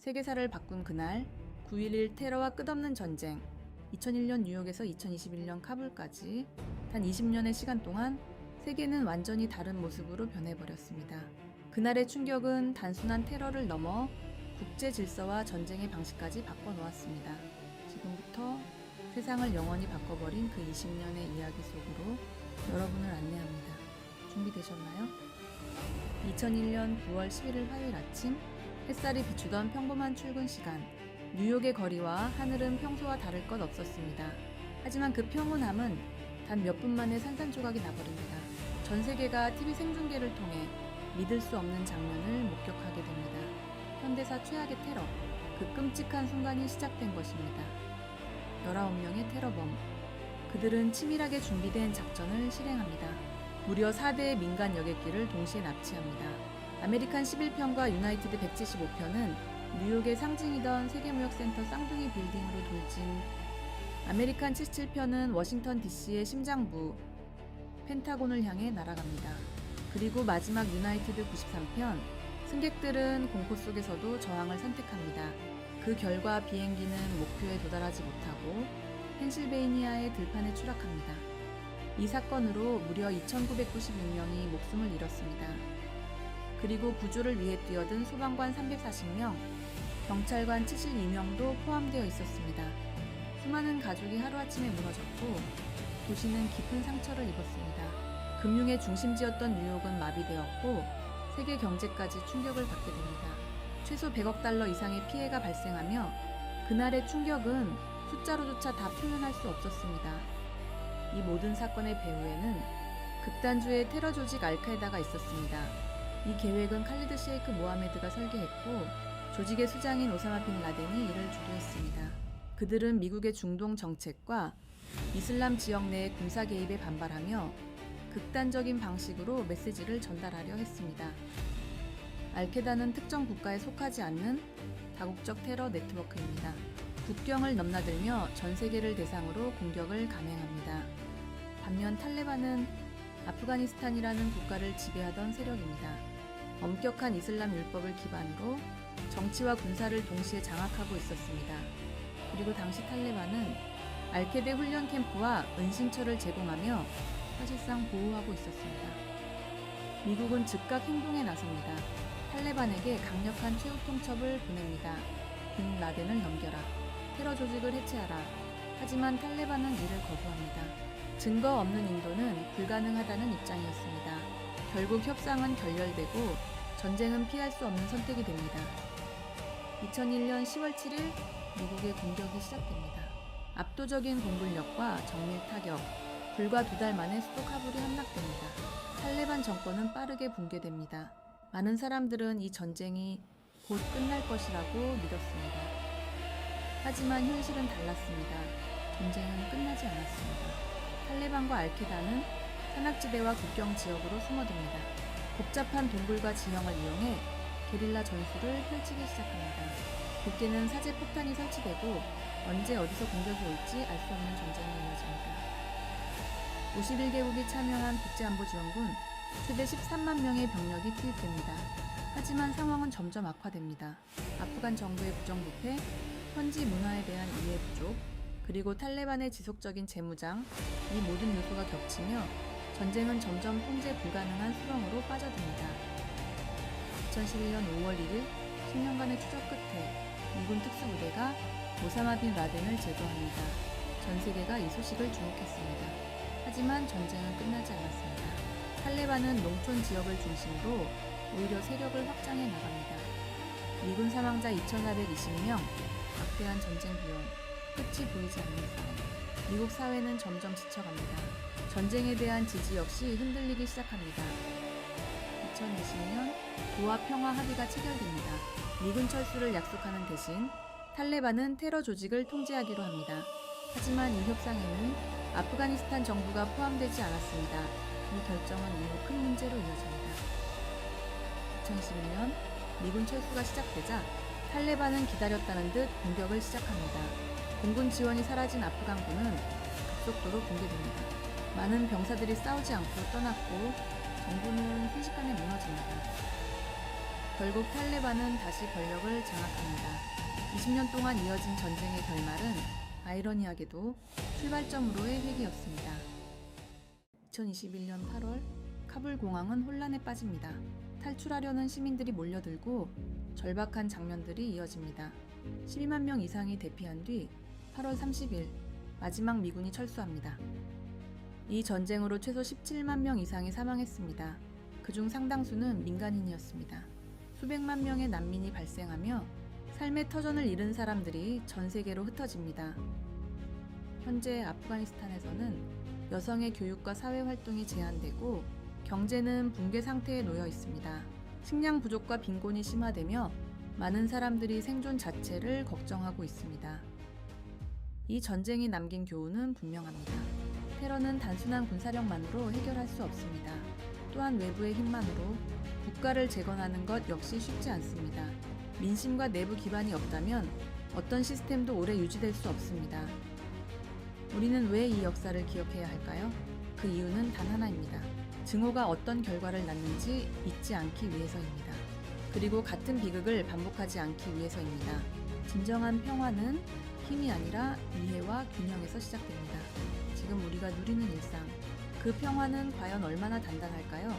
세계사를 바꾼 그날, 9.11 테러와 끝없는 전쟁, 2001년 뉴욕에서 2021년 카불까지 단 20년의 시간 동안 세계는 완전히 다른 모습으로 변해버렸습니다. 그날의 충격은 단순한 테러를 넘어 국제 질서와 전쟁의 방식까지 바꿔놓았습니다. 지금부터 세상을 영원히 바꿔버린 그 20년의 이야기 속으로 여러분을 안내합니다. 준비되셨나요? 2001년 9월 11일 화요일 아침, 햇살이 비추던 평범한 출근 시간, 뉴욕의 거리와 하늘은 평소와 다를 것 없었습니다. 하지만 그 평온함은 단 몇 분 만에 산산조각이 나버립니다. 전 세계가 TV 생중계를 통해 믿을 수 없는 장면을 목격하게 됩니다. 현대사 최악의 테러, 그 끔찍한 순간이 시작된 것입니다. 19명의 테러범, 그들은 치밀하게 준비된 작전을 실행합니다. 무려 4대의 민간 여객기를 동시에 납치합니다. 아메리칸 11편과 유나이티드 175편은 뉴욕의 상징이던 세계무역센터 쌍둥이 빌딩으로 돌진, 아메리칸 77편은 워싱턴 DC의 심장부 펜타곤을 향해 날아갑니다. 그리고 마지막 유나이티드 93편, 승객들은 공포 속에서도 저항을 선택합니다. 그 결과 비행기는 목표에 도달하지 못하고 펜실베이니아의 들판에 추락합니다. 이 사건으로 무려 2,996명이 목숨을 잃었습니다. 그리고 구조를 위해 뛰어든 소방관 340명, 경찰관 72명도 포함되어 있었습니다. 수많은 가족이 하루아침에 무너졌고 도시는 깊은 상처를 입었습니다. 금융의 중심지였던 뉴욕은 마비되었고 세계 경제까지 충격을 받게 됩니다. 최소 100억 달러 이상의 피해가 발생하며 그날의 충격은 숫자로조차 다 표현할 수 없었습니다. 이 모든 사건의 배후에는 극단주의 테러 조직 알카에다가 있었습니다. 이 계획은 칼리드 셰이크 모하메드가 설계했고 조직의 수장인 오사마 빈 라덴이 이를 주도했습니다. 그들은 미국의 중동 정책과 이슬람 지역 내의 군사 개입에 반발하며 극단적인 방식으로 메시지를 전달하려 했습니다. 알케다는 특정 국가에 속하지 않는 다국적 테러 네트워크입니다. 국경을 넘나들며 전 세계를 대상으로 공격을 감행합니다. 반면 탈레반은 아프가니스탄이라는 국가를 지배하던 세력입니다. 엄격한 이슬람 율법을 기반으로 정치와 군사를 동시에 장악하고 있었습니다. 그리고 당시 탈레반은 알케데 훈련 캠프와 은신처를 제공하며 사실상 보호하고 있었습니다. 미국은 즉각 행동에 나섭니다. 탈레반에게 강력한 최후 통첩을 보냅니다. 빈 라덴을 넘겨라. 테러 조직을 해체하라. 하지만 탈레반은 이를 거부합니다. 증거 없는 인도는 불가능하다는 입장이었습니다. 결국 협상은 결렬되고 전쟁은 피할 수 없는 선택이 됩니다. 2001년 10월 7일 미국의 공격이 시작됩니다. 압도적인 공군력과 정밀 타격, 불과 2달 만에 수도 카불이 함락됩니다. 탈레반 정권은 빠르게 붕괴됩니다. 많은 사람들은 이 전쟁이 곧 끝날 것이라고 믿었습니다. 하지만 현실은 달랐습니다. 전쟁은 끝나지 않았습니다. 탈레반과 알케다는 산악지대와 국경 지역으로 숨어듭니다. 복잡한 동굴과 지형을 이용해 게릴라 전술을 펼치기 시작합니다. 국계는 사제 폭탄이 설치되고 언제 어디서 공격이 올지 알 수 없는 전쟁이 이어집니다. 51개국이 참여한 국제안보지원군 최대 13만 명의 병력이 투입됩니다. 하지만 상황은 점점 악화됩니다. 아프간 정부의 부정부패, 현지 문화에 대한 이해 부족, 그리고 탈레반의 지속적인 재무장, 이 모든 요소가 겹치며 전쟁은 점점 통제 불가능한 수렁으로 빠져듭니다. 2011년 5월 1일 10년간의 추적 끝에 미군 특수부대가 오사마 빈 라덴을 제거합니다. 전 세계가 이 소식을 주목했습니다. 하지만 전쟁은 끝나지 않았습니다. 탈레반은 농촌 지역을 중심으로 오히려 세력을 확장해 나갑니다. 미군 사망자 2,420명, 막대한 전쟁 비용, 끝이 보이지 않는 싸움. 미국 사회는 점점 지쳐갑니다. 전쟁에 대한 지지 역시 흔들리기 시작합니다. 2020년 도하 평화 합의가 체결됩니다. 미군 철수를 약속하는 대신 탈레반은 테러 조직을 통제하기로 합니다. 하지만 이 협상에는 아프가니스탄 정부가 포함되지 않았습니다. 이 결정은 이후 큰 문제로 이어집니다. 2011년 미군 철수가 시작되자 탈레반은 기다렸다는 듯 공격을 시작합니다. 공군 지원이 사라진 아프간군은 급속도로 붕괴됩니다. 많은 병사들이 싸우지 않고 떠났고 정부는 순식간에 무너집니다. 결국 탈레반은 다시 권력을 장악합니다. 20년 동안 이어진 전쟁의 결말은 아이러니하게도 출발점으로의 회귀였습니다. 2021년 8월 카불 공항은 혼란에 빠집니다. 탈출하려는 시민들이 몰려들고 절박한 장면들이 이어집니다. 12만 명 이상이 대피한 뒤 8월 30일 마지막 미군이 철수합니다. 이 전쟁으로 최소 17만 명 이상이 사망했습니다. 그중 상당수는 민간인이었습니다. 수백만 명의 난민이 발생하며 삶의 터전을 잃은 사람들이 전 세계로 흩어집니다. 현재 아프가니스탄에서는 여성의 교육과 사회 활동이 제한되고 경제는 붕괴 상태에 놓여 있습니다. 식량 부족과 빈곤이 심화되며 많은 사람들이 생존 자체를 걱정하고 있습니다. 이 전쟁이 남긴 교훈은 분명합니다. 테러는 단순한 군사력만으로 해결할 수 없습니다. 또한 외부의 힘만으로 국가를 재건하는 것 역시 쉽지 않습니다. 민심과 내부 기반이 없다면 어떤 시스템도 오래 유지될 수 없습니다. 우리는 왜 이 역사를 기억해야 할까요? 그 이유는 단 하나입니다. 증오가 어떤 결과를 낳는지 잊지 않기 위해서입니다. 그리고 같은 비극을 반복하지 않기 위해서입니다. 진정한 평화는 힘이 아니라 이해와 균형에서 시작됩니다. 지금 우리가 누리는 일상, 그 평화는 과연 얼마나 단단할까요?